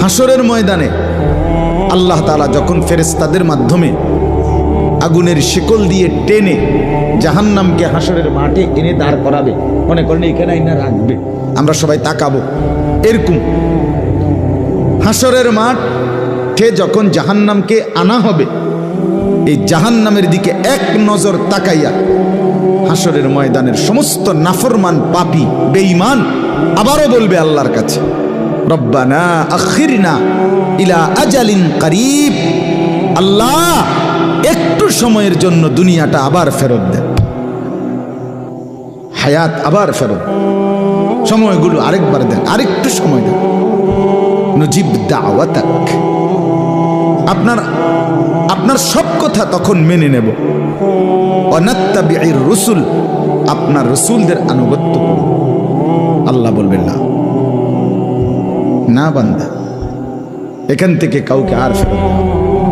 হাসরের ময়দানে আল্লাহ তাআলা যখন ফেরেশতাদের মাধ্যমে আগুনের শিকল দিয়ে টেনে জাহান্নামকে হাসরের মাঠে এনে দাঁড় করাবে, মনে করেন এখানে আইনা রাখবে, আমরা সবাই তাকাবো, এরকম হাসরের মাঠে যখন জাহান্নামকে আনা হবে, এই জাহান্নামের দিকে এক নজর তাকাইয়া হাসরের ময়দানের সমস্ত নাফরমান পাপী বেঈমান আবারও বলবে আল্লাহর কাছে, রব্বানা আখিরনা ইলা আজালিন করিব, আল্লাহ একটু সময়ের জন্য দুনিয়াটা আবার ফেরত দেন, হায়াত আবার ফেরত, সময়গুলো আরেকবার দেন, আরেকটু সময় দেন, নজিব দাওয়াতাক, আপনার সব কথা তখন মেনে নেব, অনাত্তাবিউর রসুল, আপনার রসুলদের আনুগত্য করব। আল্লাহ বলবেন না, না বান্দা, এখান থেকে কাউকে আর ফেরত দেওয়া